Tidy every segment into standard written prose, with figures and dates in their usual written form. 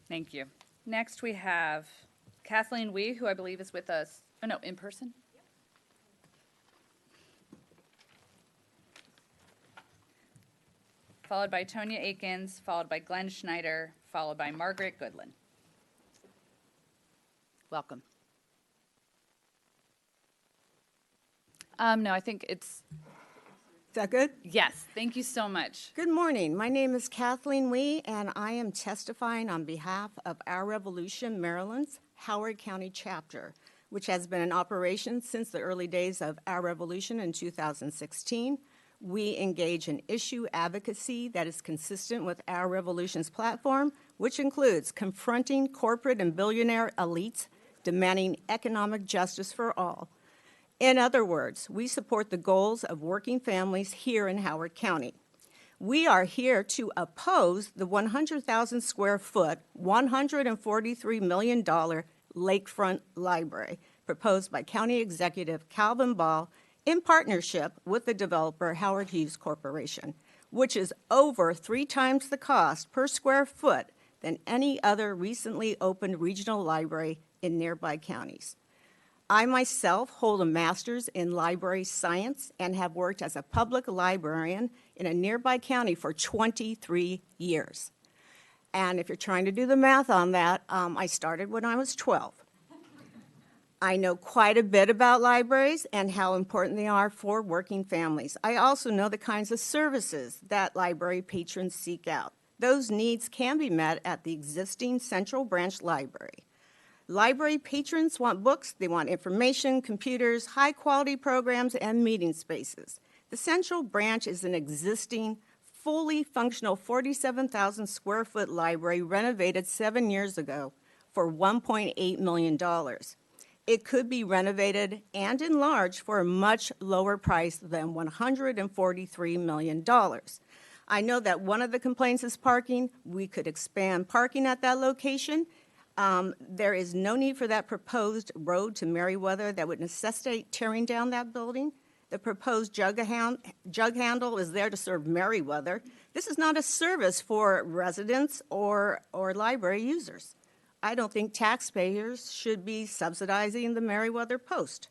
Thank you. Next, we have Kathleen Wee, who I believe is with us, oh no, in person? Followed by Tonya Akins, followed by Glenn Schneider, followed by Margaret Goodland. Welcome. No, I think it's, Is that good? yes, thank you so much. Good morning. My name is Kathleen Wee, and I am testifying on behalf of Our Revolution Maryland's Howard County chapter, which has been in operation since the early days of Our Revolution in 2016. We engage in issue advocacy that is consistent with Our Revolution's platform, which includes confronting corporate and billionaire elites demanding economic justice for all. In other words, we support the goals of working families here in Howard County. We are here to oppose the 100,000 square foot, $143 million lakefront library proposed by County Executive Calvin Ball in partnership with the developer Howard Hughes Corporation, which is over 3 times the cost per square foot than any other recently opened regional library in nearby counties. I myself hold a master's in library science and have worked as a public librarian in a nearby county for 23 years. And if you're trying to do the math on that, I started when I was 12. I know quite a bit about libraries and how important they are for working families. I also know the kinds of services that library patrons seek out. Those needs can be met at the existing Central Branch Library. Library patrons want books, they want information, computers, high-quality programs, and meeting spaces. The Central Branch is an existing, fully functional 47,000 square foot library renovated 7 years ago for $1.8 million. It could be renovated and enlarged for a much lower price than $143 million. I know that one of the complaints is parking. We could expand parking at that location. There is no need for that proposed road to Meriwether that would necessitate tearing down that building. The proposed jug handle is there to serve Meriwether. This is not a service for residents or library users. I don't think taxpayers should be subsidizing the Meriwether Post.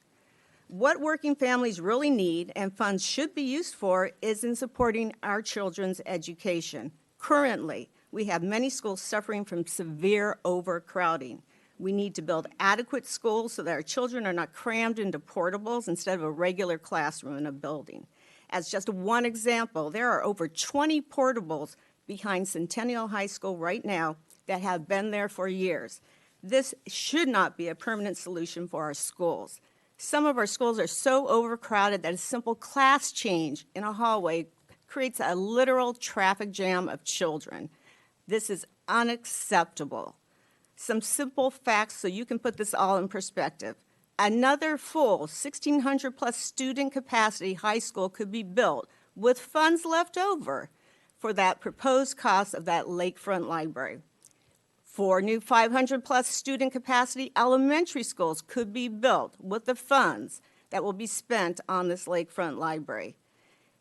What working families really need and funds should be used for is in supporting our children's education. Currently, we have many schools suffering from severe overcrowding. We need to build adequate schools so that our children are not crammed into portables instead of a regular classroom in a building. As just one example, there are over 20 portables behind Centennial High School right now that have been there for years. This should not be a permanent solution for our schools. Some of our schools are so overcrowded that a simple class change in a hallway creates a literal traffic jam of children. This is unacceptable. Some simple facts so you can put this all in perspective. Another full 1,600 plus student capacity high school could be built with funds left over for that proposed cost of that lakefront library. 4 new 500 plus student capacity elementary schools could be built with the funds that will be spent on this lakefront library.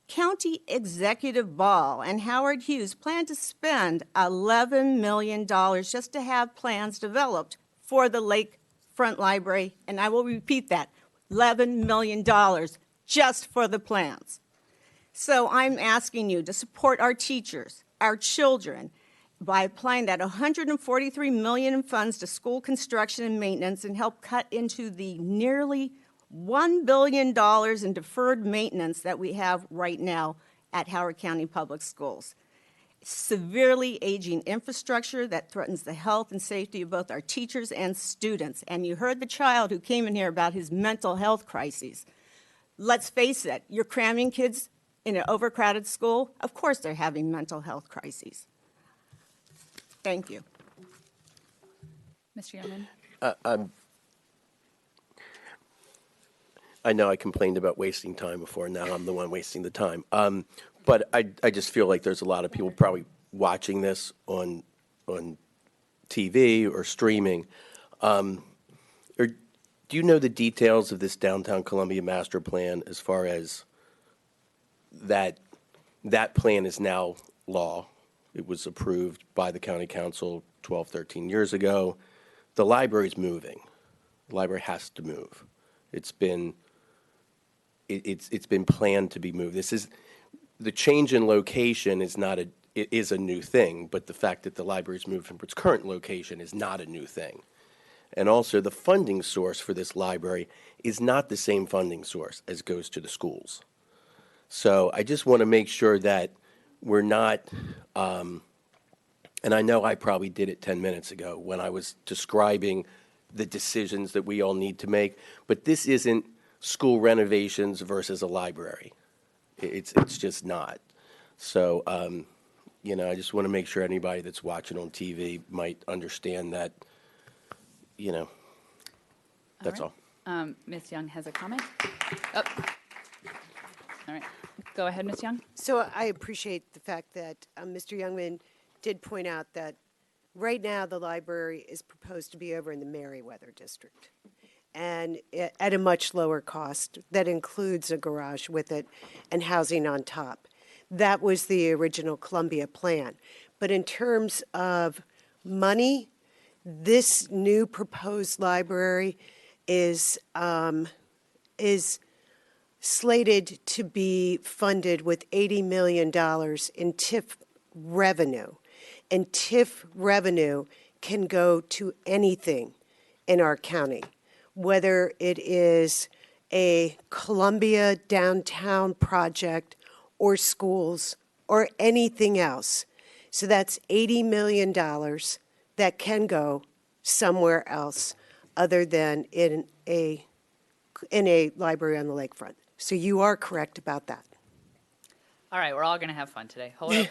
County Executive Ball and Howard Hughes plan to spend $11 million just to have plans developed for the lakefront library, and I will repeat that, $11 million just for the plans. So I'm asking you to support our teachers, our children, by applying that $143 million in funds to school construction and maintenance and help cut into the nearly $1 billion in deferred maintenance that we have right now at Howard County Public Schools. Severely aging infrastructure that threatens the health and safety of both our teachers and students. And you heard the child who came in here about his mental health crises. Let's face it, you're cramming kids in an overcrowded school. Of course they're having mental health crises. Thank you. Mr. Yeoman? I know I complained about wasting time before. Now I'm the one wasting the time. But I just feel like there's a lot of people probably watching this on TV or streaming. Do you know the details of this downtown Columbia master plan as far as that plan is now law? It was approved by the county council 12, 13 years ago. The library's moving. The library has to move. It's been planned to be moved. The change in location is not it is a new thing, but the fact that the library's moved from its current location is not a new thing. And also, the funding source for this library is not the same funding source as goes to the schools. So I just want to make sure that we're not, and I know I probably did it 10 minutes ago when I was describing the decisions that we all need to make, but this isn't school renovations versus a library. It's just not. So, I just want to make sure anybody that's watching on TV might understand that, that's all. Ms. Young has a comment. Oh. All right. Go ahead, Ms. Young. So I appreciate the fact that Mr. Youngman did point out that right now the library is proposed to be over in the Merriweather district, and at a much lower cost that includes a garage with it and housing on top. That was the original Columbia plan. But in terms of money, this new proposed library is slated to be funded with $80 million in TIF revenue. And TIF revenue can go to anything in our county, whether it is a Columbia downtown project or schools or anything else. So that's $80 million that can go somewhere else other than in a library on the lakefront. So you are correct about that. All right, we're all going to have fun today. Hold up.